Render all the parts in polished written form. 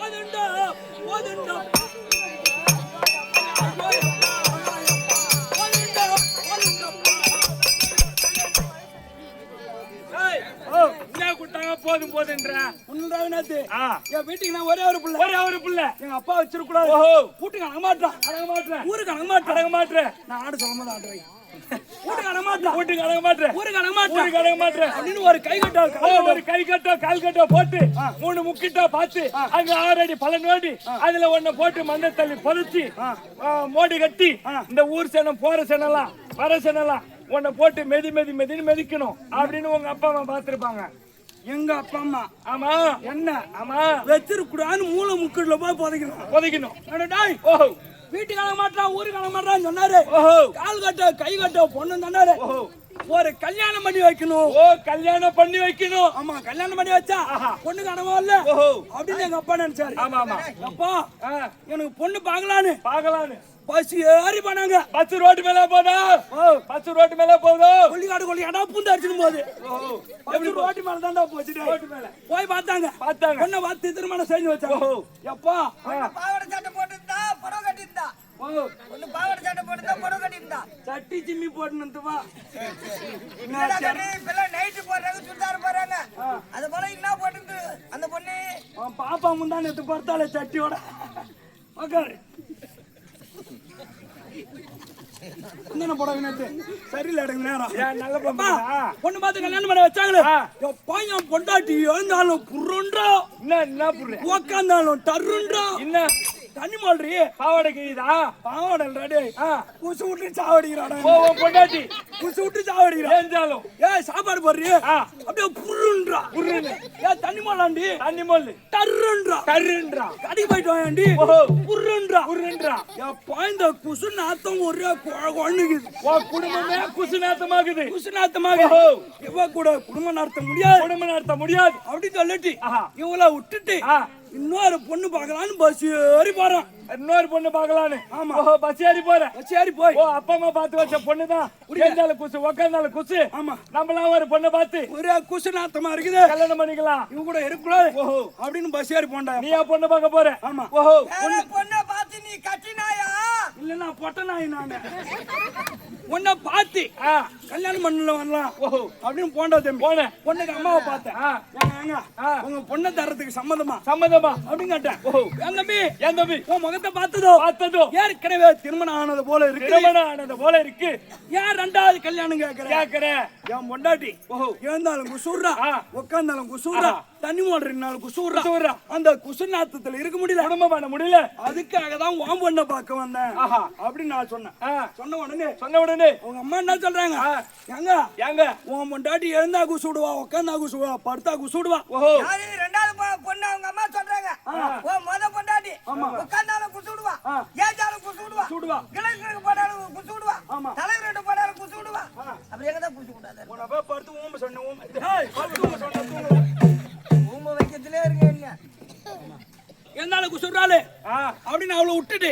போதுண்டா போதுண்டா போதும் போதுன்ற என் வீட்டுக்கு நான் ஒரே ஒரு பிள்ளை எங்க அப்பா வச்சிருக்கூடாது. வீட்டுக்கு அடங்க மாட்டேன் ஊருக்கு அடங்க மாட்டேன் நான் ஆடு சொல்ல மாட்டேன் ஆடுறேன் வீட்டுக்கு அடங்க மாட்டேன் அப்படின்னு ஒரு கை கட்டோ கால் கட்டோ போட்டு 3 முக்கிட்டோ பார்த்து அங்க 6 அடி பலன் ஓடி அதுல ஒண்ணு போட்டு மண்ணை தள்ளி பொதிச்சு மோடி கட்டி இந்த ஊர் சேனம் போற சேனலாம் வர சேனலாம் உன்னை போட்டு மெதின்னு மெதிக்கணும் அப்படின்னு உங்க அப்பா அம்மா பாத்துருப்பாங்க. எங்க அப்பா அம்மா ஆமா என்ன ஆமா வச்சிருக்கூடான்னு மூளை முக்கிட்டுல போய் புதைக்கணும். வீட்டுக்கு அழக மாட்டான் ஊருக்கு அழக மாட்டான்னு சொன்னாரு. கால் கட்ட கை கட்ட பொண்ணு சொன்னாரு. ஒரு கல்யாணம் பண்ணி வைக்கணும். கல்யாணம் பண்ணி வைக்கணும். ஆமா கல்யாணம் பண்ணி வச்சா பொண்ணுக்கு அடவா இல்ல அப்படின்னு எங்க அப்பா நினைச்சாரு. ஆமா அப்பா எனக்கு பொண்ணு பாக்கலான்னு பஸ் ஏறி போனாங்க. பஸ் ரோட்டு மேல போதா கொல்லிக்காடு கொல்லிக்காடா பூந்து அடிச்சிடும் போது எப்படி ரோட்டு மேல தாண்டா போச்சு. ரோட்டு மேல போய் பார்த்தாங்க பொண்ணை பார்த்து திருமணம் செஞ்சு வச்சாங்க. எப்பா பாவாடை சட்டை போட்டுருந்தா புடவை கட்டிருந்தா ஒண்ணு பாவாடை சட்டை போட்டுருந்தா புடவை கட்டிருந்தா சட்டி சிம்மி போட்டுன்னு வா நைட்டு போடுறாங்க சுடிதார் போறாங்க. அது போல என்ன போட்டு அந்த பொண்ணு பாப்பா முந்தா நேத்து பார்த்தாலே சட்டியோட உக்காரு என்ன போடாங்க சரியில்லை எடுங்க நேரம் நல்ல பொண்ணு பார்த்து கல்யாணம் பண்ண வச்சாங்களே. பையன் பொண்டாட்டி எழுந்தாலும் புருன்றா என்ன உக்காந்தாலும் டருன்றா என்ன தண்ணி மால்றி பாவாடைக்கு பாவாடை ரெடி குசு விட்டு சாவடிக்கிறாடா பொண்டாட்டி குசு விட்டு சாவடிக்கிறான். சாப்பாடு போடுறீ அப்படியே புருன்றா தண்ணி மாலாண்டி தண்ணி மால் டருன்றா கடைக்கு போயிட்டு வாண்டி புருன்றா பாய்ந்த குசு நாத்தம் ஒரே குழந்தைக்குது. குடும்பமே குசு நாத்தமாகுது. இவ கூட குடும்பம் நடத்த முடியாது அப்படின்னு சொல்லிட்டு இவள விட்டுட்டு இன்னொரு பொண்ணு பாக்கலான்னு பஸ் ஏறி போறான். இன்னொரு பொண்ணு பாக்கலான்னு ஆமா பஸ் ஏறி போய் அப்பா அம்மா பார்த்து வச்ச பொண்ணுதான் உட்கார்ந்தாலும் குசு உக்காந்தாலும் குசு. ஆமா நம்மளாம் ஒரு பொண்ணை பார்த்து ஒரே குசு நாத்தமா இருக்குது கல்யாணம் பண்ணிக்கலாம் இவங்க கூட இருக்கக்கூடாது அப்படின்னு பஸ் ஏறி போண்டா. நீ பொண்ணு பார்க்க போற? ஆமா பொண்ணை பார்த்து நீ கட்டினாயா இல்லன்னா பொட்ட நாய் நானு பொண்ணை பார்த்து கல்யாணம் பண்ணல வரலாம் அப்படின்னு போண்டா தம்பி போன பொண்ணுக்கு அம்மாவை பார்த்தேன். உங்க பொண்ணை தர்றதுக்கு சம்மதமா அப்படின்னு கேட்டேன். என் தம்பி உன் முகத்தை பார்த்ததோ ஏற்கனவே திருமணம் ஆனது போல இருக்கு ஏன் 2வது கல்யாணம் கேக்குறேன். என் பொண்டாட்டி எழுந்தாலும் குசூர்றா உட்கார்ந்தாலும் குசூர்றா தண்ணி மாடுறதுனால குசூர்றா அந்த குசு நாத்தத்துல இருக்க முடியல குடும்பம் பண்ண முடியல. அதுக்காக தான் உன் பொண்ணை பார்க்க வந்தேன் அப்படின்னு நான் சொன்னேன். சொன்ன உடனே உங்க அம்மா என்ன சொல்றாங்க? எங்க உன் பொண்டாட்டி எழுந்தா குசுடுவா உட்கார்ந்தா குசுடுவா படுத்தா குசுடுவா. 2வது பொண்ணு அவங்க அம்மா சொல்றாங்க முத பொண்டாட்டி உட்கார்ந்தாலும் குசுடுவா ஏஞ்சாலும் குசுடுவா கிளருக்கு போட்டாலும் குசுடுவா தலைவர்கிட்ட போட்டாலும் குசுடுவா. அப்படி எங்க தான் குசு கூடாது உனக்கு படுத்து ஊம்ப சொன்ன ஊம்ப வைக்கிறதுலே இருக்கீங்க என்னால குசுறாளே அப்படின்னு அவளை விட்டுட்டு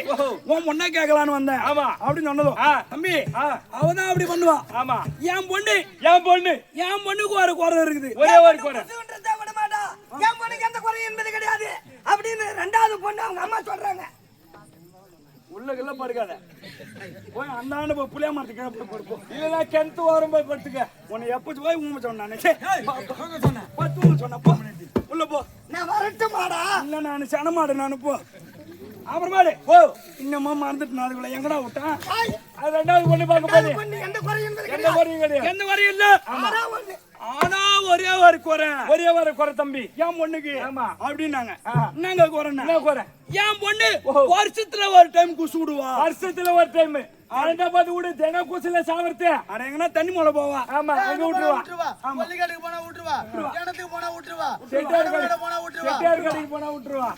உன் பொண்ணை கேட்கலான்னு வந்தேன். ஆமா அப்படின்னு சொன்னதும் தம்பி அவதான் அப்படி பண்ணுவா. ஆமா என் பொண்ணுக்கு ஒரு குறை இருக்குது. ஒரே ஒரு குறை விட மாட்டா. என் பொண்ணுக்கு எந்த குறை என்பது கிடையாது அப்படின்னு 2வது பொண்ணு அவங்க அம்மா சொல்றாங்க. உள்ளகெல்லாம் படுக்காத போய் அந்த புளியா மரத்துக்கு படுப்போம் இல்லைன்னா கிணத்து ஓரம் போய் படுத்துக்க. உன்னை எப்ப போய் ஊம்ப சொன்னப்போ உள்ள போ நான் வரட்டுமாடா இல்ல நான் சனமாடு நான் போ அப்புறமாடு போ இன்னமா மறந்துட்டு அதுக்குள்ள எங்கடா விட்டான். அது 2வது பொண்ணு பார்க்க போது எந்த குறையும் இல்ல ஆனா ஒரே ஒரு குறை தம்பி என் பொண்ணுக்கு அப்படின்னாங்க. என்னங்க குறை? என் பொண்ணு வருஷத்துல ஒரு டைம் குசு விடுவா. வருஷத்துல ஒரு டைம் பார்த்து விடு தினம் குசுல சாவர்த்து ஆனா எங்கன்னா தண்ணி மூல போவா. ஆமா அங்க விட்டுருவா பள்ளிக்காட்டுக்கு போனா விட்டுருவா இடத்துக்கு போனா விட்டுருவா செட்டியார் போனா விட்டுருவா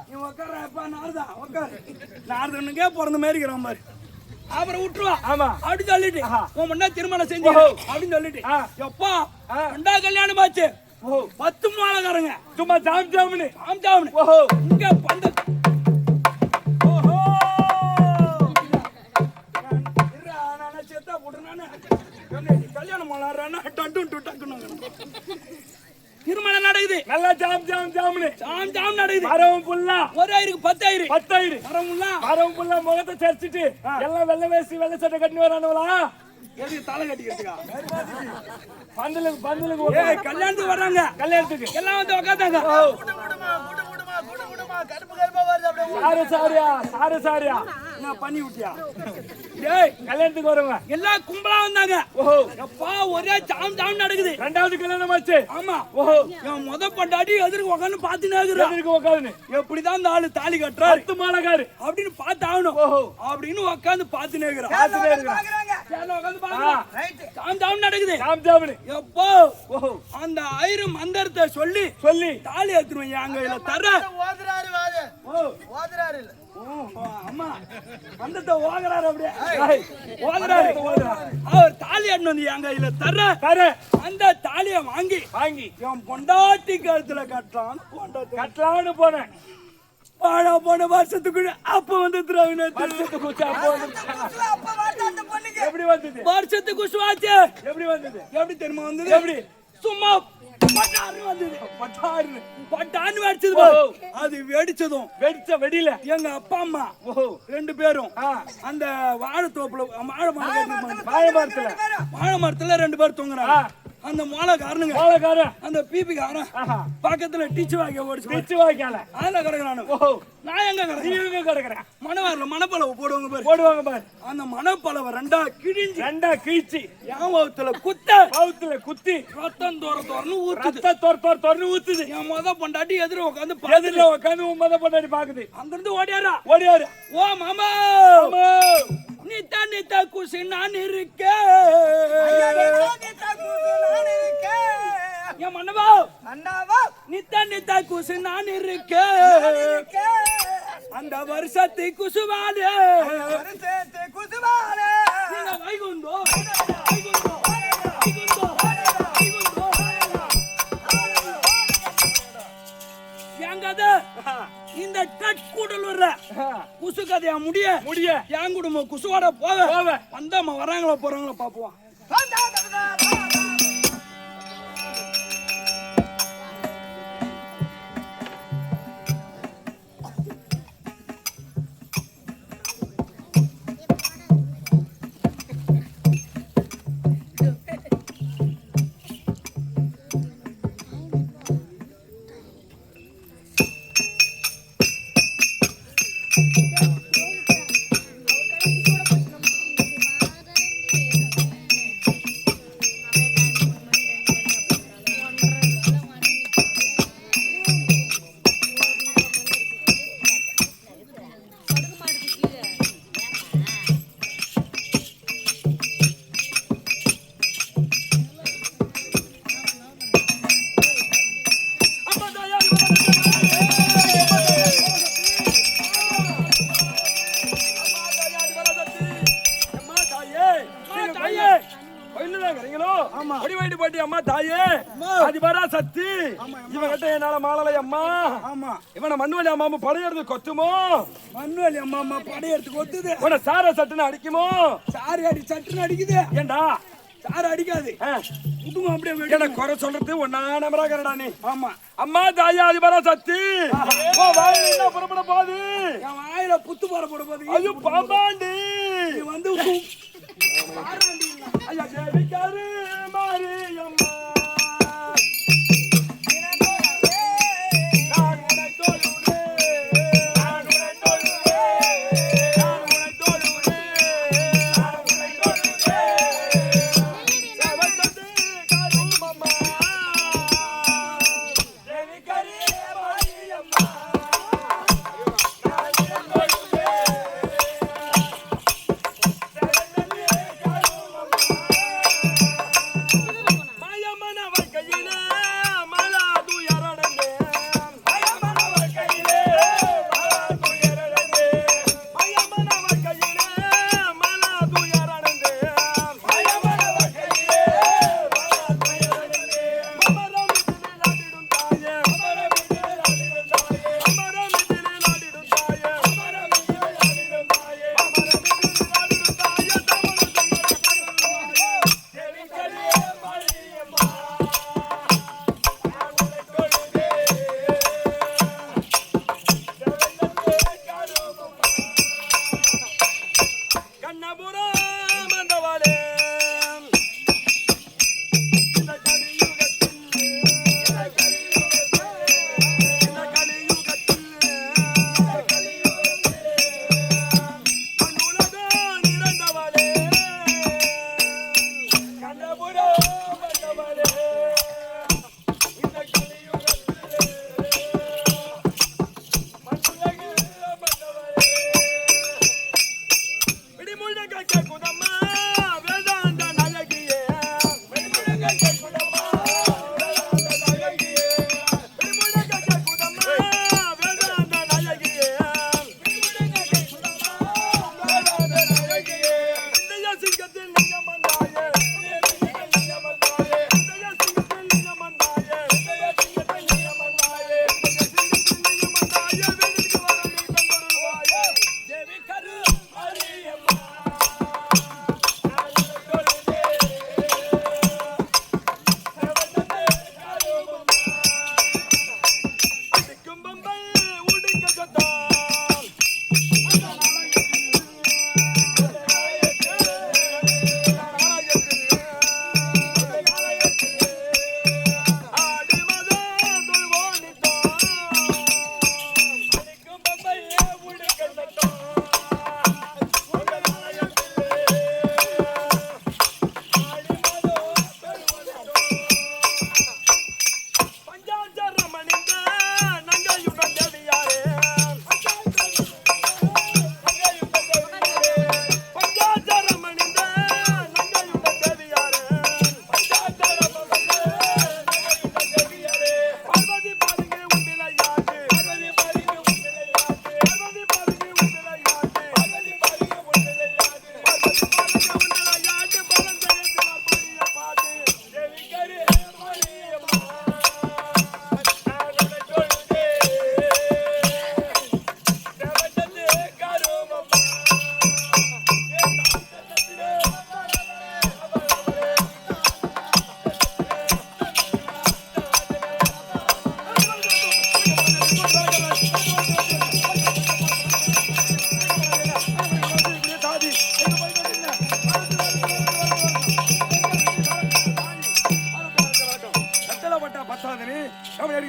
நீ உட்காரப்பா நாரதனுக்கே பிறந்த மாதிரி இருக்கிறான் பாரு. அப்புறம் விட்டுருவா. ஆமா அப்படி சொல்லிட்டு உன் முன்னா திருமணம் செஞ்சு அப்படின்னு சொல்லிட்டு எப்பா 2வது கல்யாணம் ஆச்சு 10 மாலக்காரங்க சும்மா ஜாம் இங்க பந்த சேத்தா போட்டுனானே கல்யாணம் மாலாறானா டக்குன்னு திருமணம் நடக்குது. நல்லா ஜாம் நடக்குது. நடக்குது. வரவும் புல்லா ஒரு ஆயிருக்கு 10,000. 10,000. வரவும் புல்லா முகத்தை சரிச்சிட்டு எல்லாம் வெள்ளை வேசி வெள்ளை சட்டை கட்டி வரானுங்களா? எதுக்கு தலை கட்டிக்கிறதுக்கா? பந்தலுக்கு கல்யாணத்துக்கு வர்றாங்க. கல்யாணத்துக்கு எல்லாம் வந்து உட்காந்தாங்க. சாரியா நான் பண்ணி விட்டியா? கல்யாணத்துக்கு வருவாங்க எல்லாம் கும்பலா வந்தாங்க. எப்பா ஒரே ஜாம் ஜாம் நடக்குது. ரெண்டாவது கல்யாணம் ஆச்சு. ஆமா. என் முத பொண்டாட்டி எதிர்க்கு உட்காந்து பாத்துனே உட்காந்து எப்படிதான் இந்த ஆளு தாலி கட்டுறாரு 10 மாலக்காரு அப்படின்னு பார்த்து ஆகணும் அப்படின்னு உட்காந்து பாத்துனே நடக்குது. எப்போ அந்த ஐரு மந்திரத்தை சொல்லி தாலி எடுத்துருவேன் என் கையில தர. அம்மா மந்திரத்தை ஓகுறாரு. அப்படியே ஓகுறாரு. அவர் தாலி எடுத்து வந்து என் கையில தர. அந்த தாலியை வாங்கி என் பொண்டாட்டி கழுத்துல கட்டலான்னு போனேன். போன வருஷத்துக்குள்ள அப்ப வந்து எப்படி வந்தது? வருஷத்துக்கு குசுவாச்சு. எப்படி வந்தது? எப்படி தெரியுமா வந்தது? எப்படி? சும்மா பட்டான்னு வெடிச்சது. அது வெடிச்சதும் வெடியில எங்க அப்பா அம்மா 2 பேரும் அந்த வாழைத்தோப்புல வாழை மரத்துல 2 பேர் தூங்குறாங்க. அந்த மோளக்காரனுங்க அந்த பிபி காரன் பக்கத்துல டிச்சு வாய்க்க வாய்க்கால அதுல கிடக்குறானு. நான் எங்க கிடக்குறேன்? மணவாரில மணப்பளவு போடுவாங்க பாரு. அந்த பழவ ரெண்டா கிழிச்சு என் குத்தி ரத்தம் தோறன்னு ஊத்துது. என் முத பொண்டாட்டி எதிர உட்காந்து முத பொண்டாட்டி பாக்குது. அங்கிருந்து ஓடியாரா. ஓ மாமா நித்தா குசி நான் இருக்கேன். என் மன்னவா நித்தா குசி நான் இருக்கேன். அந்த வருஷத்தை குசுவாலே வைகுந்தோ எங்கத இந்த கூடலூர்ல குசு கதையா முடிய என் குடும்பம் குசுவாட போவ வந்தம்மா வராங்களோ போறாங்களோ பாப்போம். அம்மா தாயே அதிபரா சக்தி இவங்கிட்ட என்னால மாலலை அம்மா. ஆமா இவனை மண்ணுவலி அம்மா படையெடுத்து கொத்துமோ? மண்ணுவலி அம்மா படையெடுத்து கொத்துது. உன சார சட்டுன்னு அடிக்குமோ? சாரி அடி சட்டுன்னு அடிக்குது. ஏண்டா சார அடிக்காது அப்படியே எனக்கு குறை சொல்றது ஒன்னா நம்பரா கரடா நீ. ஆமா அம்மா தாயா அதிபரா சக்தி புறப்பட போகுது. என் வாயில புத்து போட போகுது. ஐயோ பாம்பாண்டி வந்து ஐயா தேவிக்காரு மாரியம்மா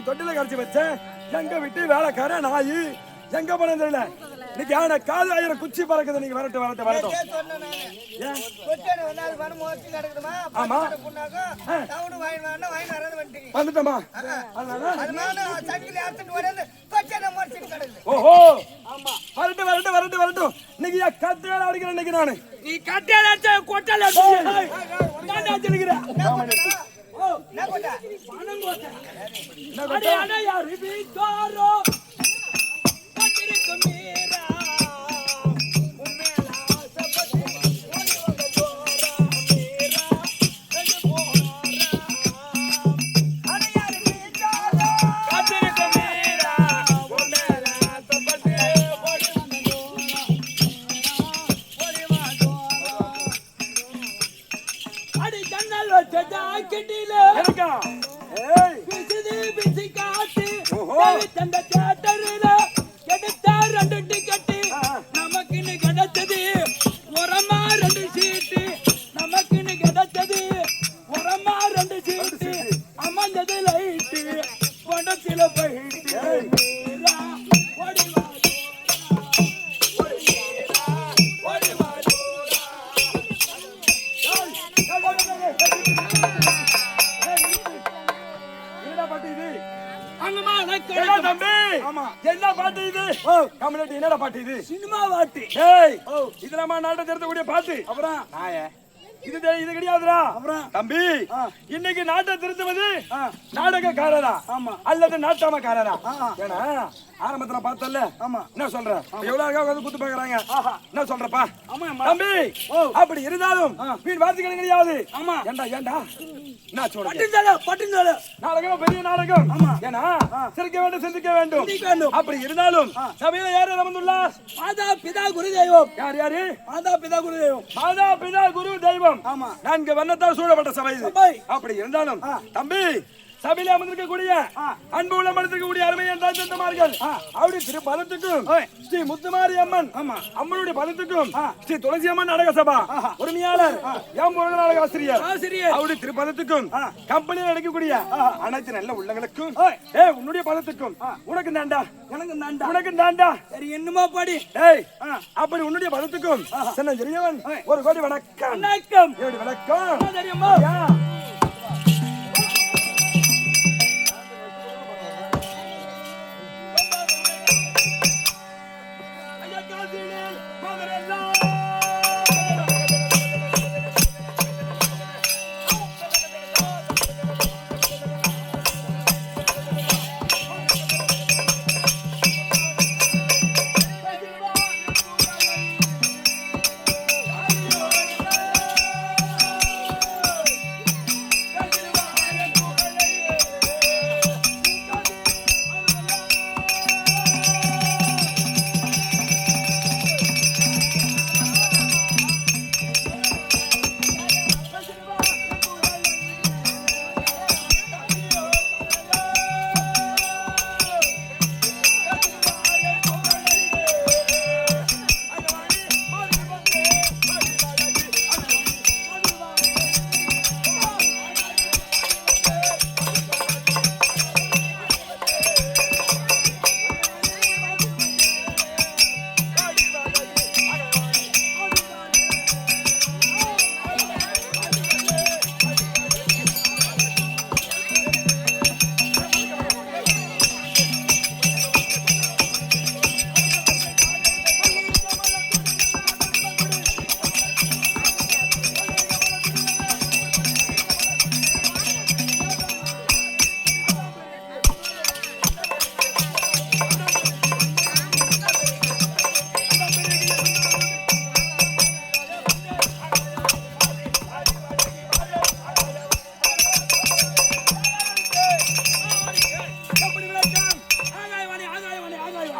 தொட்டில கரைச்சி வச்சேன் எங்க விட்டு வேலைக்கார நாயி எங்க போனேன் தெரியல. இன்னைக்கு யானை காது ஆயிரம் குச்சி பறக்குது. நீங்க வரட்டு வரட்டு வரட்டும். ஆமா வந்துட்டோமா? ஓஹோ வரட்டு வரட்டு வரட்டு வரட்டும். இன்னைக்கு கட்டையால அடிக்கிறேன். இன்னைக்கு நானு நீ கட்டையால அடிச்ச கொட்டால அடிக்கிறேன். என்னடா பாட்டு இது? சினிமா பாட்டு. ஏய் இது நம்ம நாட்டை திருத்தக்கூடிய பாட்டு. அப்புறம் இது கிடையாதுடா. அப்புறம் தம்பி இன்னைக்கு நாட்டை திருத்துவது நாடகக்காரரா அல்லது நாட்டாமக்காரரா? ஏன்னா ஆரம்பத்துல பார்த்தல. ஆமா என்ன சொல்ற? எவ்வளவு அழகா வந்து குத்து பாக்குறாங்க. என்ன சொல்றப்பா? தம்பி அப்படி இருந்தாலும் வீண் வார்த்தைகள் கிடையாது. ஆமா ஏண்டா ஏண்டா என்ன சொல்ற? பட்டுந்தால நாடகம் பெரிய நாடகம். ஏன்னா சிரிக்க வேண்டும் சிந்திக்க வேண்டும். அப்படி இருந்தாலும் சபையில யாரு அமர்ந்துள்ளார்? மாதா பிதா குரு தெய்வம். யார் யாரு? மாதா பிதா குரு தெய்வம். மாதா பிதா குரு தெய்வம். ஆமா நான்கு வண்ணத்தால் சூழப்பட்ட சபை. அப்படி இருந்தாலும் தம்பி சபையில அமர்ந்திருக்கக்கூடிய அன்பு உள்ள மனதிற்கக்கூடிய அருமையான ராஜ்யந்தமார்கள் அவருடைய திரு பதத்துக்கும் ஸ்ரீ முத்துமாரி அம்மன் அம்மனுடைய பதத்துக்கும் ஸ்ரீ துளசி அம்மன் நாடக சபா உரிமையாளர் எம் நாடக ஆசிரியர் அவருடைய திரு பதத்துக்கும் கம்பெனியில் நடக்கக்கூடிய அனைத்து நல்ல உள்ளங்களுக்கும் உன்னுடைய பதத்துக்கும் உனக்கு தாண்டா எனக்கு தாண்டா உனக்கு தாண்டா சரி என்னமா பாடி அப்படி உன்னுடைய பதத்துக்கும் சின்ன பெரியவன் ஒரு கோடி வணக்கம் வணக்கம் வணக்கம் தெரியுமா?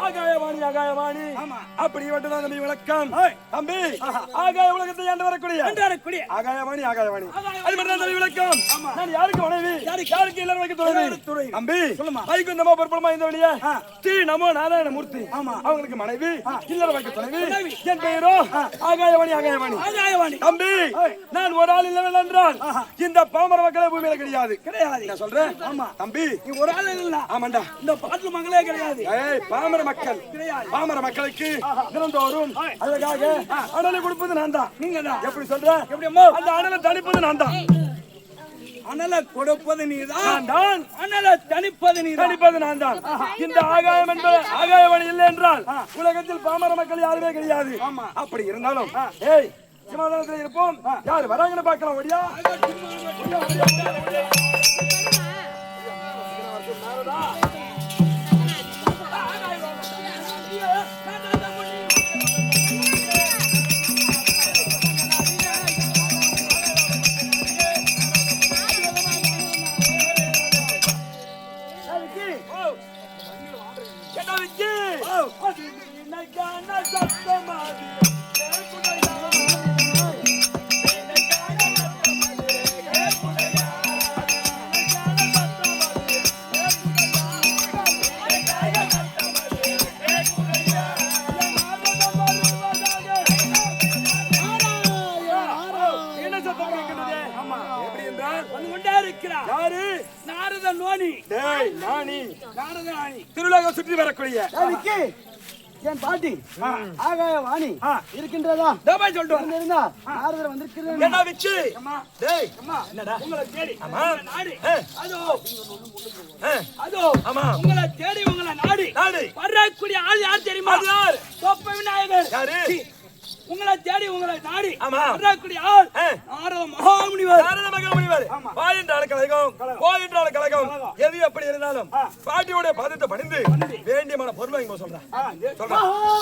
ஆகாயவாணி ஆகாயவாணி ஆமா. அப்படி மட்டும்தான் தம்பி விளக்கம் தம்பி ஆகாய உலகத்தை ஆண்டு வரக்கூடிய ஆகாயவாணி ஆகாயவாணி அது மட்டும் தம்பி விளக்கம் நான் யாருக்கு மனைவி யாருக்கு இல்லற வைக்க துணை தம்பி வைகுந்தமா பற்பலமா இந்த வழியா ஸ்ரீ நமோ நாராயண மூர்த்தி அவங்களுக்கு மனைவி இல்லற வைக்க துணை என் பெயரோ ஆகாயவாணி ஆகாயவாணி தம்பி நான் ஒரு ஆள் இல்லை என்றால் இந்த பாமர மக்களே பூமியில கிடையாது நான் சொல்றேன் தம்பி நீ ஒரு ஆள் இல்ல ஆமாண்டா இந்த பாட்டு மக்களே கிடையாது பாமர மக்கள் பாமர மக்களுக்கு தினந்தோறும் அழகாக அடலை கொடுப்பது நான் தான் நீங்க தான் எப்படி சொல்ற எப்படி அம்மா அந்த அடலை தணிப்பது நான் தான் அனல கொடுப்பது நீதான் நான் தான் அனல தணிப்பது நீதான் தணிப்பது நான் தான் இந்த ஆகாயம் என்பது ஆகாயவாணி இல்லை என்றால் உலகத்தில் பாமர மக்கள் யாருமே கிடையாது அப்படி இருந்தாலும் ஏய் சமாதானத்தில் இருப்போம் யார் வராங்கன்னு பார்க்கலாம் ஒடியா திருவிழாவை சுற்றி வரக்கூடிய என் பாட்டி ஆகாயவாணி இருக்கின்றதா சொல்லிட்டு நாரதர் வந்திருக்கிறது என்ன விச்சு டேய் என்னடா உங்களை தேடி நாடி அதோ ஆமா உங்களை தேடி உங்களை நாடி வரக்கூடிய ஆள் யார் தெரியுமா யார் தொப்ப விநாயகர் யாரு உங்களை தேடி உங்களை நாடி ஆமா வரக்கூடிய ஆள் நாரத மகாமுனிவர் வா என்றால் கலகம் போ என்றால் கலகம் எது எப்படி இருந்தாலும் பாட்டியோட பாதத்தை பணிந்து வேண்டியமான பொருள் வாங்கி சொல்றேன்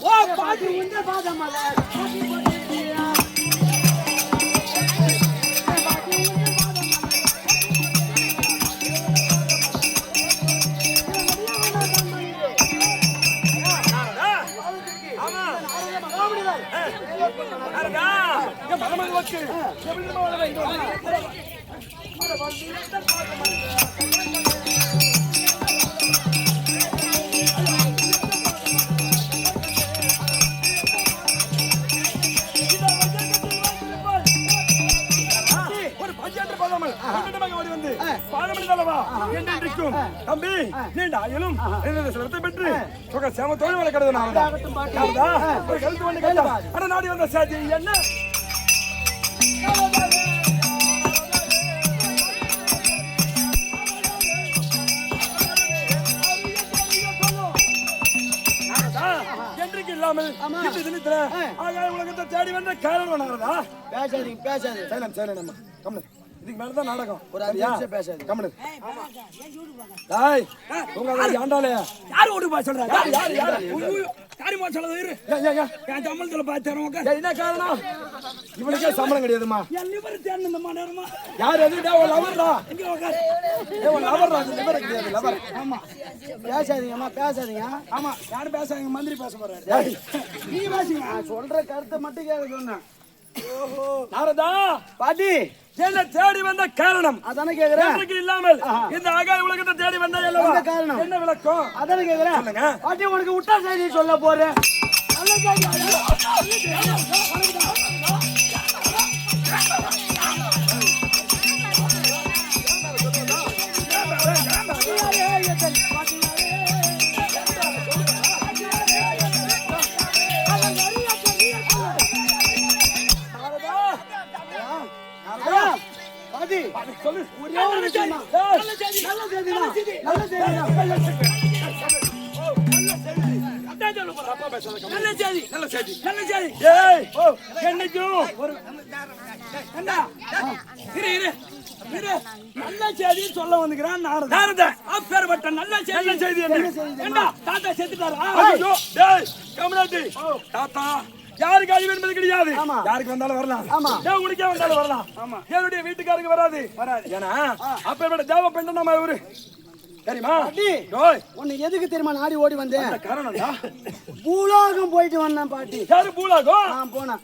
ஓ பாட்டி உங்க பாதமல தம்பி நீண்ட ஆயுளும் சிரத்தை பெற்று சுக சேமத்தோடு வளர்க்கிறது ஒரு கழுத்து பண்ணி கேட்டா நாடி வந்த சாதி என்ன என்றைக்கு இல்லாமல் இந்த தினத்துல ஆகாய உலகத்தை தேடி வந்த காரணம் பேசாதீங்க பேசாதீங்க இதுக்கு மேலதான் நாடகம். ஒரு 5 நிமிஷம் பேசாது. கம்முனு. டேய், உங்க ஆண்டாளே. யார் ஓடி பா சொல்றா? யார்? காரியமா சொல்றது இரு. என் சம்பளத்துல பாத்துறேன் உட்கார். என்ன காரணம்? இவனுக்கே சம்பளம் கிடையாதுமா. என் லிவர் தேர்ந்த நேரமா. யார் அது? டேய், உன் லவர்டா. இங்க உட்கார். டேய், உன் லவர்டா, அது லிவர் கிடையாது, லவர். ஆமா. பேசாதீங்கம்மா, பேசாதீங்க. ஆமா, யார் பேசாதீங்க? மந்திரி பேச போறாரு. டேய், நீ பேசுங்க. நான் சொல்ற கருத்தை மட்டும் கேட்க சொன்னேன். ஓஹோ. நாரதா, பாட்டி என்ன தேடி வந்த காரணம் அதானே கேக்குறேன். எனக்கு இல்லாமல் இந்த ஆகாய உலகத்தை தேடி வந்த அல்லவா? என்ன காரணம்? என்ன விளக்கம்? அதானே கேக்குறேன். சொல்லுங்க. பாட்டி உனக்கு விட்டா செய்தி சொல்ல போறேன். நல்ல செய்தி. பாட்டி சொல்லு. ஒரே ஒரு விஷயம் தான். நல்ல செய்தி. நல்ல செய்தி. நல்ல செய்தி. நல்ல செய்தி. நல்ல செய்தி. நல்ல செய்தி. ஏய், என்னைக்கும் ஒரு ஏண்டா? இரு இரு இரு. நல்ல செய்தி சொல்ல வந்துக்கிறான் நாரதன். நாரதன். அப்பேற்பட்ட நல்ல நல்ல செய்தி என்ன? ஏண்டா? தாத்தா செத்துட்டாரா? ஐயோ, டேய், கமலாட்டி. தாத்தா, யாருக்கு அழிவு என்பது கிடையாது. ஆமா. யாருக்கு வந்தாலும் வரலாம். ஆமா. ஏன் உனக்கே வந்தாலும் வரலாம். ஆமா. என்னுடைய வீட்டுக்காருக்கு வராது. ஏன்னா அப்பேற்பட்ட தேவ பெண்ணு நம்ம இவரு. தெரியுமா? பாட்டி டேய், உன்னை எதுக்கு தெரியுமா நாடி ஓடி வந்தேன்? அந்த காரணம்டா. பூலோகம் போயிட்டு வந்தேன் பாட்டி. யாரு பூலாகும்? நான் போனேன்.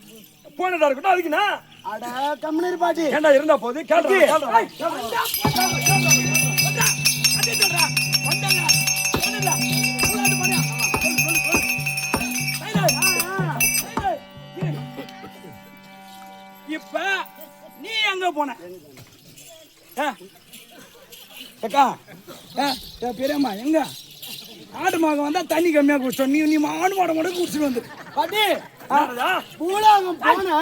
போனதா இருக்கட்டும், அதுக்குன்னா அட கம்முனு பாட்டி. ஏண்டா இருந்தா போது கேள்றா. இப்ப நீ எங்க போன? அக்கா, பெரியம்மா எங்க? ஆடு மாகம் வந்தா தண்ணி கம்மியா குடிச்சோம். நீ ஆடு மாட கூட குடிச்சிட்டு வந்து பாட்டி நாரதா, பூலோகம் போனா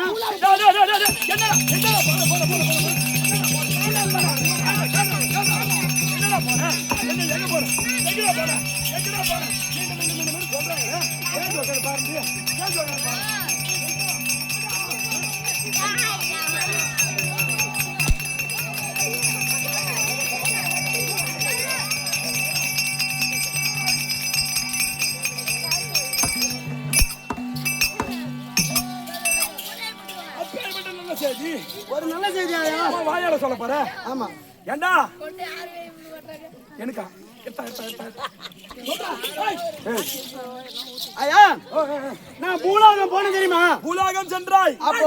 ஒரு நல்ல செய்தியா? வாயால சொல்ல போற. ஆமா. ஏண்டா எனக்கா? ஐயா நான் பூலோகம் போனேன் தெரியுமா? பூலாகம் சென்றாய். அப்போ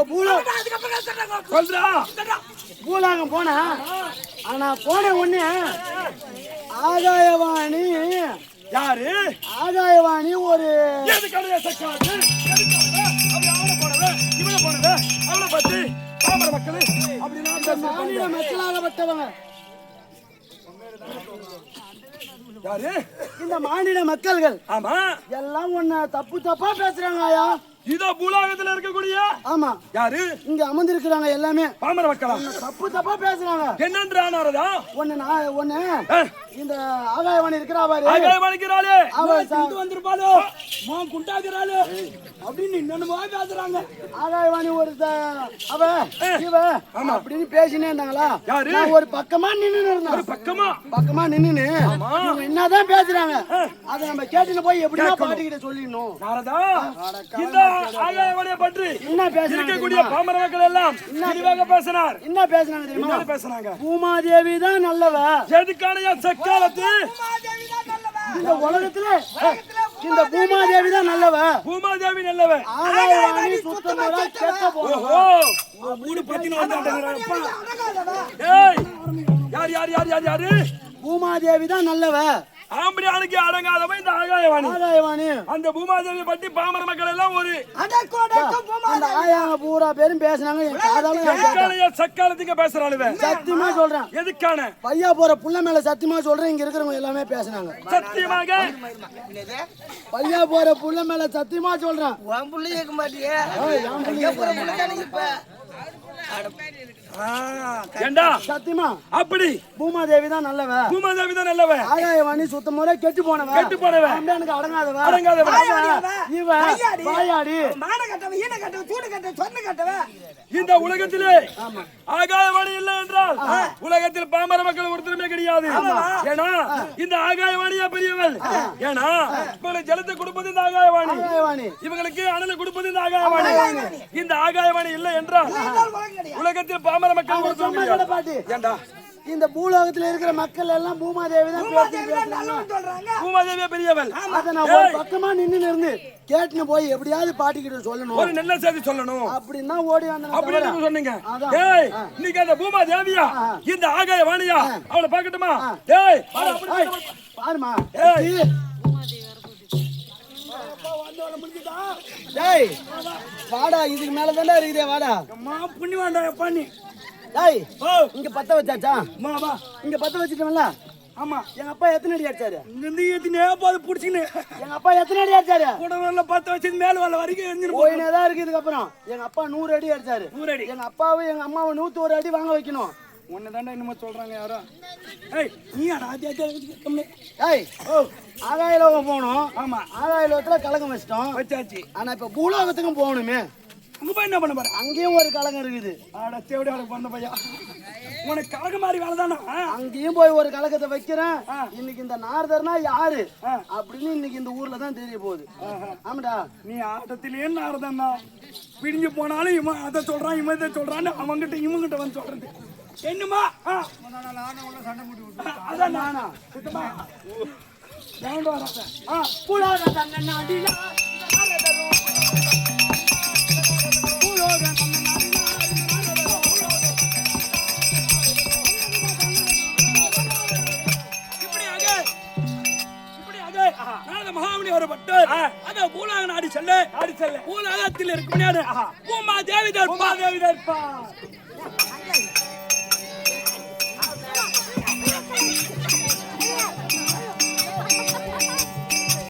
சொல்றா. பூலோகம் போனா ஆனா போன உடனே ஆகாயவாணி யாரு? ஆகாயவாணி ஒரு எது கடையா சக்காத்து? எதுக்காக? அப்படி அவனை போனவ, இவனை போனவ, அவனை பத்தி பாமர மக்களே அப்படின்னா மாநில மக்களாகப்பட்டவங்க. யாரு? இந்த மாநில மக்கள்கள் ஆமா. எல்லாம் ஒன்ன தப்பு தப்பா பேசுறாங்க ஐயா. இதோ பூலாகத்துல இருக்கக்கூடிய ஆமா. யாரு? இங்க அமர்ந்திருக்கிறாங்க எல்லாமே பாமர மக்களா? தப்பு தப்பா பேசுறாங்க. என்னன்றானரதா? ஒண்ணு இந்த ஆகாயவாணி இருக்கிறா பாரு. ஆகாயவாணிக்கிறாளே. அவ வந்திருப்பாளோ குண்டாக்குறாளு அப்படின்னு என்னென்னமோ பேசுறாங்க. ஆகாயவாணி ஒரு அவ இவ அப்படின்னு பேசினே இருந்தாங்களா? யாரு? நான் ஒரு பக்கமா நின்னு இருந்தேன். ஒரு பக்கமா நின்னு இவங்க என்னதான் பேசுறாங்க அதை நம்ம கேட்டுட்டு போய் எப்படின்னா பாட்டிக்கிட்ட சொல்லிடணும். நாரதா, இந்த ஆகாயவாணியை பற்றி என்ன பேசுறாங்க? இருக்கக்கூடிய பாமர மக்கள் எல்லாம் விரிவாக பேசினார். என்ன பேசுறாங்க தெரியுமா? என்ன பேசுறாங்க? பூமாதேவி தான் நல்லவ. எதுக்கான சக்காலத்து இந்த உலகத்துல இந்த பூமாதேவி தான் நல்லவ. பூமாதேவி நல்லவ. ஆகாயவாணி சுத்தமா கெட்ட போறோம். ஓஹோ, மூடு பத்தின வந்தாட்டங்கப்பா. ஏய், யார் யார் யார் யார் யாரு? பூமாதேவி தான் நல்லவ. ஆம்படியானுக்கு அடங்காதவன் இந்த ஆகாயவாணி. ஆகாயவாணி அந்த பூமாதேவி பற்றி பாமர மக்கள் எல்லாம் ஒரு அந்த ஆயாங்க பூரா பேரும் பேசுனாங்க. என் காதால நான் கேட்டேன். சக்காலத்துக்கு பேசுறானுவ. சத்தியமா சொல்றேன். எதுக்கான? பையா போற புள்ள மேல சத்தியமா சொல்றேன். இங்க இருக்கிறவங்க எல்லாமே பேசுனாங்க. சத்தியமாக பையா போற புள்ள மேல சத்தியமா சொல்றேன். ஏண்டா சத்தியமா அப்படி பூமாதேவி தான் நல்லவ, பூமாதேவி தான் நல்லவ, ஆகாயவாணி சுத்தமுறை கெட்டு போனவ, எனக்கு அடங்காதவ, இவ வாயாடி இந்த உலகத்திலே ஆகாயவாணி இல்லை என்றால் உலகத்தில் பாமர மக்கள் ஒருத்தருமே கிடையாது. ஏன்னா இந்த ஆகாயவாணியா பெரியவள். ஏன்னா இவங்களுக்கு ஜலத்தை கொடுப்பது இந்த ஆகாயவாணி, இவங்களுக்கு அனலை கொடுப்பது இந்த ஆகாயவாணி. இந்த ஆகாயவாணி இல்லை என்றால் உலகத்தில் பாமர மக்கள் ஒருத்தருமே கிடையாது. ஏண்டா இந்த பூலோகத்துல இருக்கிற மக்கள் எல்லாம் பூமாதேவி தான் பேசுறாங்க. பூமாதேவியா பெரியவள். அத நான் ஒரு பக்கமா நின்னு கேட்டுன்னு போய் எப்படியாவது பாட்டிக்கிட்ட சொல்லணும், ஒரு நல்ல செய்தி சொல்லணும் அப்படின்னா ஓடி வந்தேன். அப்படின்னு சொன்னீங்க. ஏய் இன்னைக்கு அந்த பூமாதேவியா இந்த ஆகாயவாணியா அவளை பார்க்கட்டுமா? ஏய் பாருமா, வாடா, இதுக்கு மேலதானே இருக்குதே, வாடா. புண்ணி வேண்டாம் பண்ணி. டேய் இங்க பத்த வச்சாச்சா? இங்க பத்த வச்சுட்டோம்ல. ஆமா, எங்க அப்பா எத்தனை அடி அடிச்சாரு? இங்கிருந்து ஏத்தினே போது புடிச்சுன்னு. எங்க அப்பா எத்தனை அடி அடிச்சாரு? கூடல 10 வச்சது மேல வர வரைக்கும் எரிஞ்சிட்டு போயினே தான் இருக்கு. இதுக்கு அப்புறம் எங்க அப்பா 100 அடி அடிச்சாரு. 100 அடி. எங்க அப்பாவும் எங்க அம்மாவும் 101 அடி வாங்க வைக்கணும். உன்னை தாண்டா என்னமோ சொல்றாங்க யாரோ. ஏய் நீ கம்மி. ஏய் ஆகாயலோகம் போகணும். ஆமா, ஆகாயலோகத்துல கலகம் வச்சிட்டோம், வச்சாச்சு. ஆனா இப்ப பூலோகத்துக்கும் போகணுமே. அங்க போய் என்ன பண்ண பாரு, அங்கேயும் ஒரு கலகம் இருக்குது. ஆட தேவடி ஆட பண்ண பையா, உனக்கு கலக மாதிரி வேலை தானே. அங்கேயும் போய் ஒரு கலகத்தை வைக்கிறேன். இன்னைக்கு இந்த நாரதர்னா யாரு அப்படின்னு இன்னைக்கு இந்த ஊர்ல தான் தெரிய போகுது. ஆமாடா, நீ ஆட்டத்திலேயே நாரதன்னா பிடிஞ்சு போனாலும் இவன் அதை சொல்றான் இவன் இதை சொல்றான்னு அவங்கிட்ட இவங்கிட்ட வந்து சொல்றது என்னமா? அதான் நானா சுத்தமா மகாமணி ஒரு பட்டர் அத பூலாக நாடி செல்ல பூலாகத்தில் இருக்க முடியாது. பூமா தேவி தர்ப்பா